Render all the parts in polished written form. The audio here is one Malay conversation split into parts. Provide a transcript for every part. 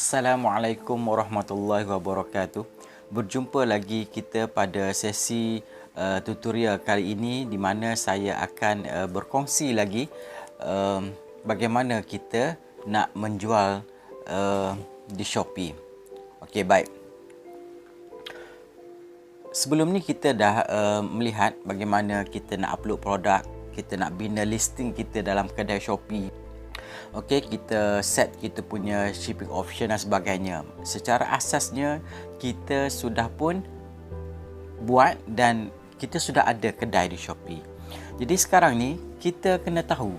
Assalamualaikum warahmatullahi wabarakatuh. Berjumpa lagi kita pada sesi tutorial kali ini di mana saya akan berkongsi lagi bagaimana kita nak menjual di Shopee. Okey, baik. Sebelum ni kita dah melihat bagaimana kita nak upload produk, kita nak bina listing kita dalam kedai Shopee. Okey, kita set kita punya shipping option dan sebagainya. Secara asasnya kita sudah pun buat dan kita sudah ada kedai di Shopee. Jadi sekarang ni kita kena tahu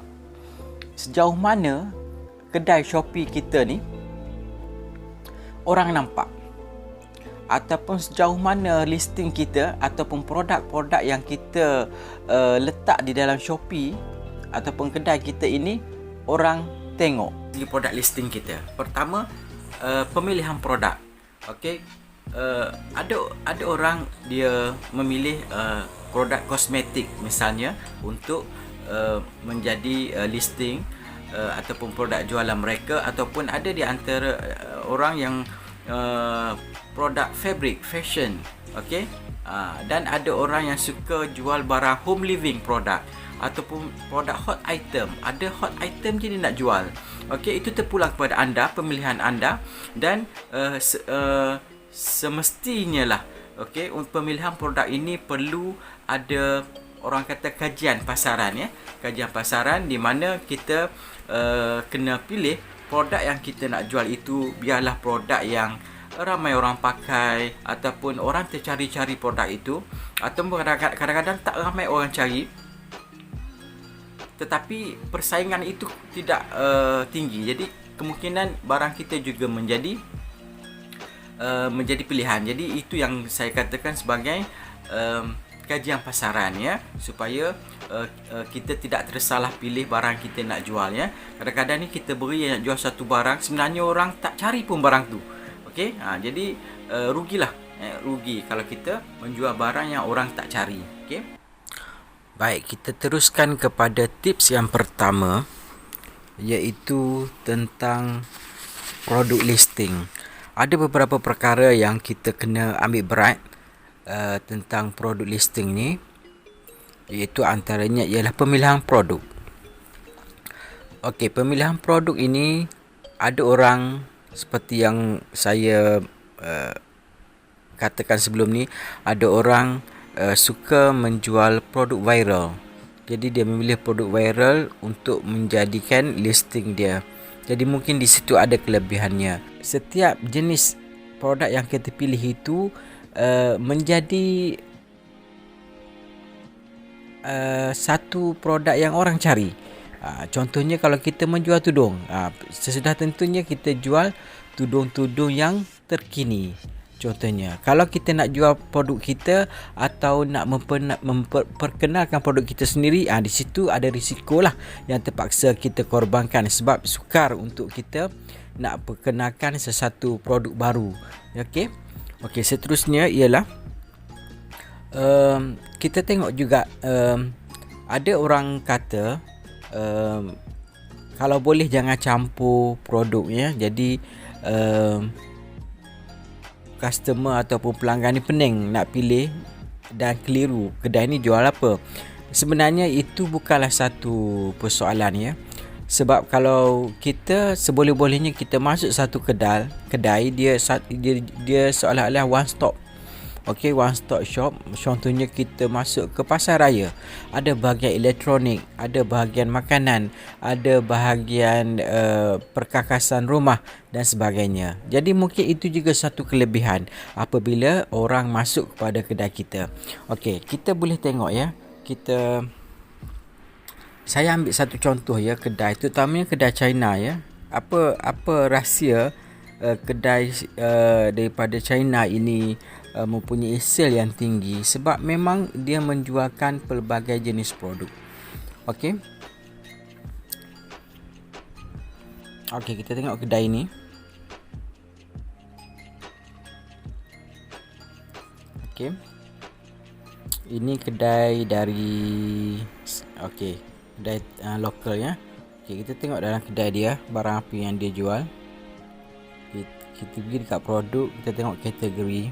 sejauh mana kedai Shopee kita ni orang nampak, ataupun sejauh mana listing kita ataupun produk-produk yang kita letak di dalam Shopee ataupun kedai kita ini orang tengok di produk listing kita. Pertama, pemilihan produk. Okey, ada orang dia memilih produk kosmetik misalnya untuk menjadi listing ataupun produk jualan mereka, ataupun ada di antara orang yang produk fabric, fashion. Okey, dan ada orang yang suka jual barang home living produk ataupun produk hot item. Ada hot item je dia nak jual. Okey, itu terpulang kepada anda, pemilihan anda, dan semestinya lah, okey, untuk pemilihan produk ini perlu ada orang kata kajian pasaran, ya. Kajian pasaran di mana kita kena pilih produk yang kita nak jual itu biarlah produk yang ramai orang pakai ataupun orang tercari-cari produk itu, ataupun kadang-kadang tak ramai orang cari tetapi persaingan itu tidak tinggi. Jadi kemungkinan barang kita juga menjadi pilihan. Jadi itu yang saya katakan sebagai kajian pasaran, ya, supaya kita tidak tersalah pilih barang kita nak jual, ya. Kadang-kadang ni kita beri yang nak jual satu barang, sebenarnya orang tak cari pun barang tu. Okey, jadi rugilah, rugi kalau kita menjual barang yang orang tak cari. Okey. Baik, kita teruskan kepada tips yang pertama, iaitu tentang produk listing. Ada beberapa perkara yang kita kena ambil berat tentang produk listing ni, iaitu antaranya ialah pemilihan produk. Okey, pemilihan produk ini ada orang seperti yang saya katakan sebelum ni, ada orang suka menjual produk viral. Jadi dia memilih produk viral untuk menjadikan listing dia. Jadi mungkin di situ ada kelebihannya. Setiap jenis produk yang kita pilih itu menjadi satu produk yang orang cari. Contohnya kalau kita menjual tudung, sesudah tentunya kita jual tudung-tudung yang terkini. Contohnya, kalau kita nak jual produk kita atau nak memperkenalkan produk kita sendiri, di situ ada risiko lah yang terpaksa kita korbankan, sebab sukar untuk kita nak perkenalkan sesuatu produk baru. Okey, seterusnya ialah kita tengok juga ada orang kata kalau boleh jangan campur produknya. Jadi customer ataupun pelanggan ni pening nak pilih dan keliru kedai ni jual apa. Sebenarnya itu bukanlah satu persoalan, ya. Sebab kalau kita seboleh-bolehnya kita masuk satu kedai dia seolah-olah one stop. Okey, one stop shop. Contohnya kita masuk ke pasar raya, ada bahagian elektronik, ada bahagian makanan, ada bahagian perkakasan rumah dan sebagainya. Jadi mungkin itu juga satu kelebihan apabila orang masuk kepada kedai kita. Okey, kita boleh tengok, ya. Saya ambil satu contoh, ya, kedai, terutamanya kedai China, ya. Apa rahsia kedai daripada China ini mempunyai sale yang tinggi? Sebab memang dia menjualkan pelbagai jenis produk. Okey, kita tengok kedai ni. Okey, ini kedai dari kedai lokal, ya. Okey, kita tengok dalam kedai dia barang apa yang dia jual. Kita pergi dekat produk, kita tengok kategori.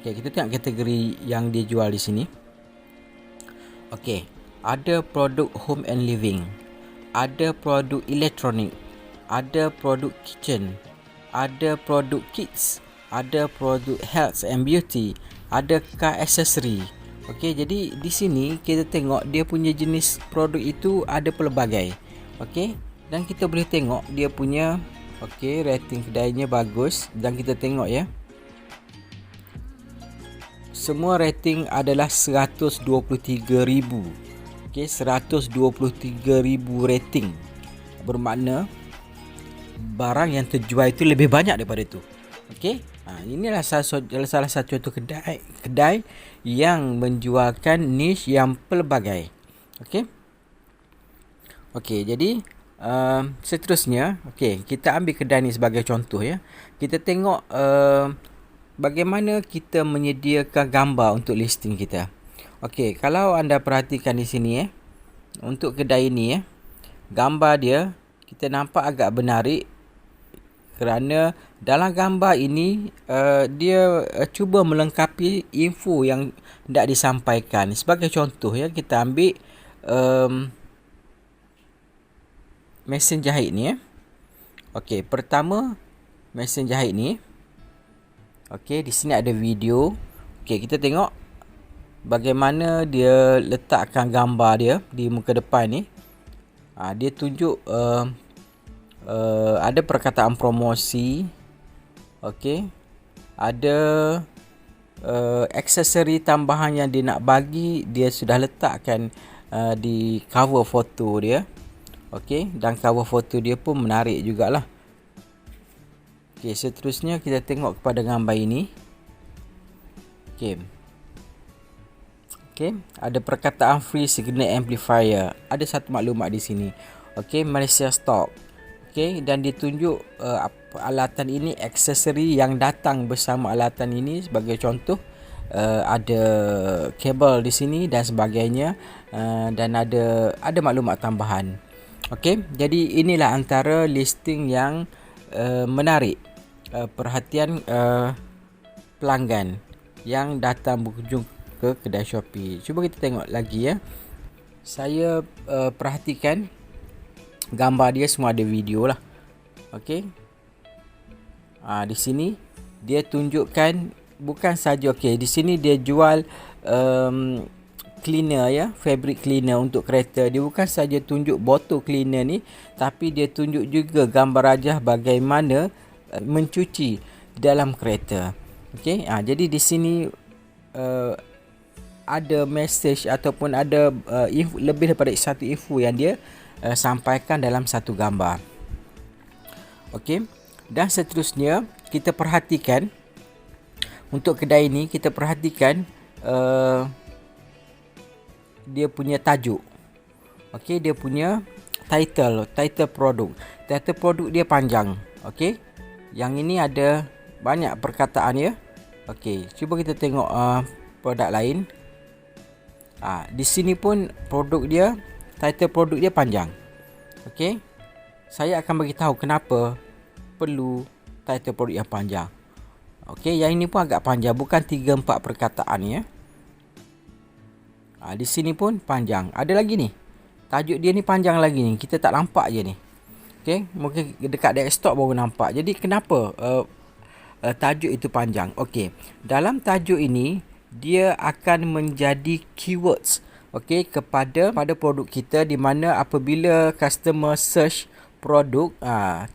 Okey, kita tengok kategori yang dia jual di sini. Okey, ada produk home and living, ada produk elektronik, ada produk kitchen, ada produk kids, ada produk health and beauty, ada car accessory. Okey, jadi di sini kita tengok dia punya jenis produk itu ada pelbagai. Okey, dan kita boleh tengok dia punya rating kedainya bagus, dan kita tengok ya. Semua rating adalah 123,000. Okey, 123,000 rating. Bermakna barang yang terjual itu lebih banyak daripada itu. Okey. Inilah salah satu kedai yang menjualkan niche yang pelbagai. Okey. Okey, jadi seterusnya, kita ambil kedai ni sebagai contoh ya. Kita tengok bagaimana kita menyediakan gambar untuk listing kita. Okey, kalau anda perhatikan di sini untuk kedai ini gambar dia kita nampak agak menarik kerana dalam gambar ini dia cuba melengkapi info yang hendak disampaikan. Sebagai contoh ya, kita ambil mesin jahit ni Okey, pertama mesin jahit ni. Okey, di sini ada video. Okey, kita tengok bagaimana dia letakkan gambar dia di muka depan ni. Dia tunjuk ada perkataan promosi. Okey, ada aksesori tambahan yang dia nak bagi, dia sudah letakkan di cover foto dia. Okey, dan cover foto dia pun menarik jugalah. Okey, seterusnya kita tengok kepada gambar ini. Okey, ada perkataan free signal amplifier. Ada satu maklumat di sini. Okey, Malaysia stock. Okey, dan ditunjuk alatan ini, aksesori yang datang bersama alatan ini. Sebagai contoh, ada kabel di sini dan sebagainya, dan ada maklumat tambahan. Okey, jadi inilah antara listing yang menarik perhatian pelanggan yang datang berkunjung ke kedai Shopee. Cuba kita tengok lagi ya. Saya perhatikan gambar dia semua ada video lah. Okey. Di sini dia tunjukkan bukan saja di sini dia jual cleaner ya, fabric cleaner untuk kereta. Dia bukan saja tunjuk botol cleaner ni, tapi dia tunjuk juga gambar rajah bagaimana mencuci dalam kereta. Okey, jadi di sini ada message ataupun ada info, lebih daripada satu info yang dia sampaikan dalam satu gambar. Okey, dan seterusnya kita perhatikan untuk kedai ini, kita perhatikan dia punya tajuk. Okey, dia punya title produk. Title produk dia panjang. Okey, yang ini ada banyak perkataan ya. Okey, cuba kita tengok produk lain. Di sini pun produk dia, title produk dia panjang. Okey, saya akan bagi tahu kenapa perlu title produk yang panjang. Okey, yang ini pun agak panjang, bukan 3-4 perkataan ya. Di sini pun panjang. Ada lagi ni. Tajuk dia ni panjang lagi ni. Kita tak nampak je ni. Okey, mungkin dekat desktop baru nampak. Jadi kenapa tajuk itu panjang? Okey, dalam tajuk ini dia akan menjadi keywords kepada produk kita, di mana apabila customer search produk,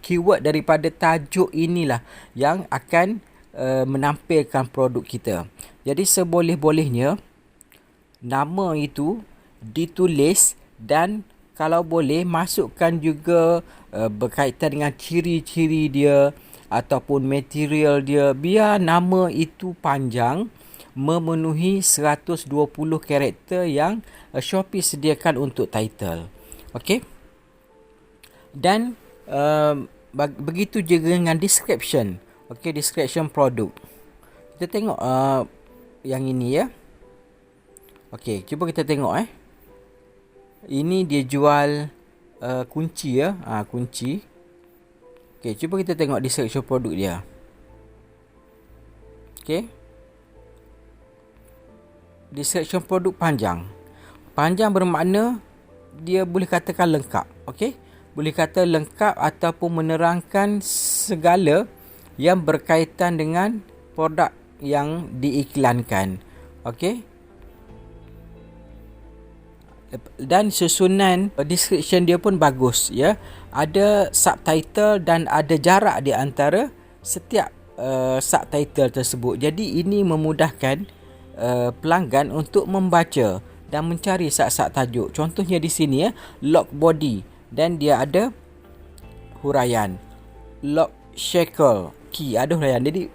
keyword daripada tajuk inilah yang akan menampilkan produk kita. Jadi seboleh-bolehnya nama itu ditulis, dan kalau boleh masukkan juga berkaitan dengan ciri-ciri dia ataupun material dia. Biar nama itu panjang, memenuhi 120 karakter yang Shopee sediakan untuk title. Okey, dan begitu juga dengan description. Okey, description produk. Kita tengok yang ini ya. Okey, cuba kita tengok Ini dia jual kunci ya. Kunci. Okey, cuba kita tengok description produk dia. Okey. Description produk panjang. Panjang bermakna dia boleh katakan lengkap. Okey. Boleh kata lengkap ataupun menerangkan segala yang berkaitan dengan produk yang diiklankan. Okey. Dan susunan description dia pun bagus, ya. Ada subtitle dan ada jarak di antara setiap subtitle tersebut. Jadi ini memudahkan pelanggan untuk membaca dan mencari sat-sat tajuk. Contohnya di sini, ya, lock body, dan dia ada huraian. Lock shackle key, ada huraian. Jadi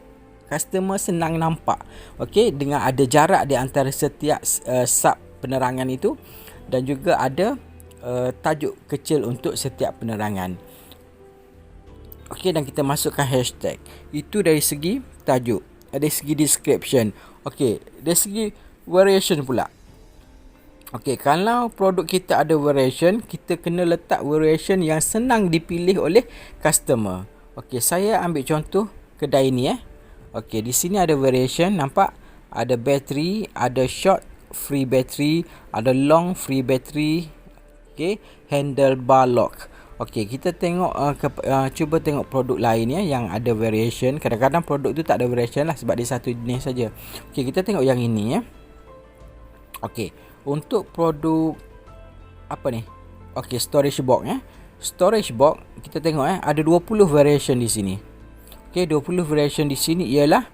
customer senang nampak. Okey, dengan ada jarak di antara setiap sub penerangan itu, dan juga ada tajuk kecil untuk setiap penerangan. Okey, dan kita masukkan hashtag. Itu dari segi tajuk. Dari segi description. Okey, dari segi variation pula. Okey, kalau produk kita ada variation, kita kena letak variation yang senang dipilih oleh customer. Okey, saya ambil contoh kedai ni, ya. Okey, di sini ada variation, nampak? Ada battery, ada short free battery, ada long free battery. Okey, handlebar lock. Okey, kita tengok cuba tengok produk lain, ya, yang ada variation. Kadang-kadang produk tu tak ada variation lah sebab dia satu jenis saja. Okey, kita tengok yang ini, ya. Okey, untuk produk apa ni? Okey, storage box, ya. Storage box kita tengok, ada 20 variation di sini. Okey, 20 variation di sini ialah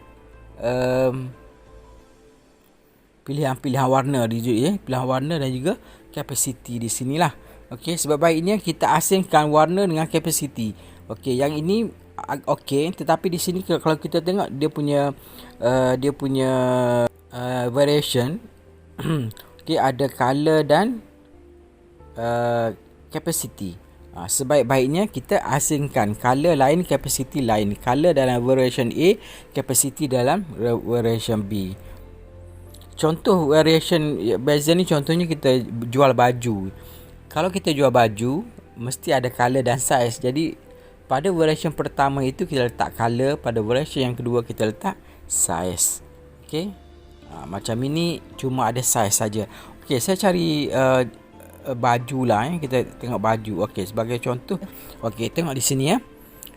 pilihan-pilihan warna pilihan warna dan juga capacity di sinilah. Okey, sebab baiknya kita asingkan warna dengan capacity. Okey, yang ini okey, tetapi di sini kalau kita tengok dia punya variation okey, ada color dan capacity. Sebaik-baiknya kita asingkan color lain, capacity lain. Color dalam variation A, capacity dalam variation B. Contoh variation beza ni, contohnya kita jual baju. Kalau kita jual baju, mesti ada color dan size. Jadi pada variation pertama itu kita letak color, pada variation yang kedua kita letak size. Okey. Macam ini cuma ada size saja. Okey, saya cari baju lah, ya. Kita tengok baju. Okey, sebagai contoh. Okey, tengok di sini, ya.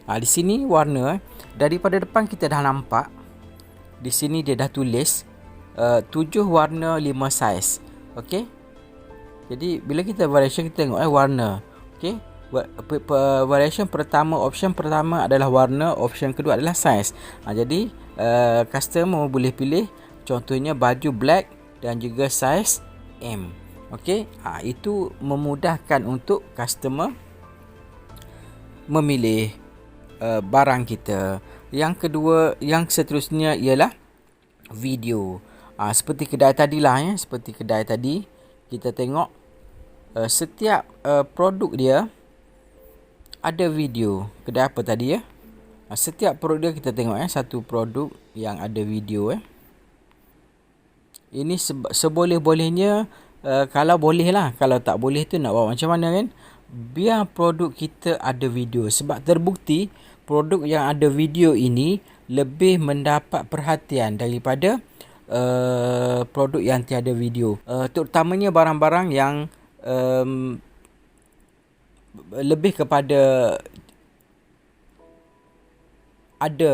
Di sini warna, daripada depan kita dah nampak. Di sini dia dah tulis 7 warna 5 saiz. Okey. Jadi bila kita variation, kita tengok warna. Okey. Variation pertama, option pertama adalah warna, option kedua adalah saiz. Jadi customer boleh pilih contohnya baju black dan juga saiz M. Okey. Itu memudahkan untuk customer memilih barang kita. Yang kedua, yang seterusnya ialah video. Seperti kedai tadi lah, ya. Seperti kedai tadi, kita tengok setiap produk dia ada video. Kedai apa tadi, ya? Setiap produk dia kita tengok, satu produk yang ada video, ya. Ini seboleh-bolehnya, kalau boleh lah. Kalau tak boleh tu nak buat macam mana, kan? Biar produk kita ada video. Sebab terbukti produk yang ada video ini lebih mendapat perhatian daripada produk yang tiada video. Terutamanya barang-barang yang lebih kepada ada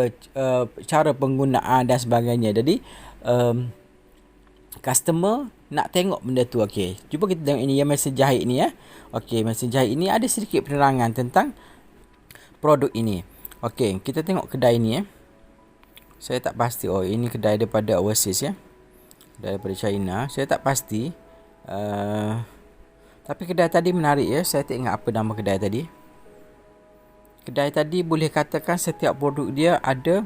cara penggunaan dan sebagainya. Jadi customer nak tengok benda tu. Okey, cuba kita tengok ini, yang mesin jahit ni, ya. Okey, mesin jahit ini ada sedikit penerangan tentang produk ini. Okey, kita tengok kedai ni, ya. Saya tak pasti. Ini kedai daripada overseas, ya. Daripada China. Saya tak pasti. Tapi kedai tadi menarik, ya. Saya tak ingat apa nama kedai tadi. Kedai tadi boleh katakan setiap produk dia ada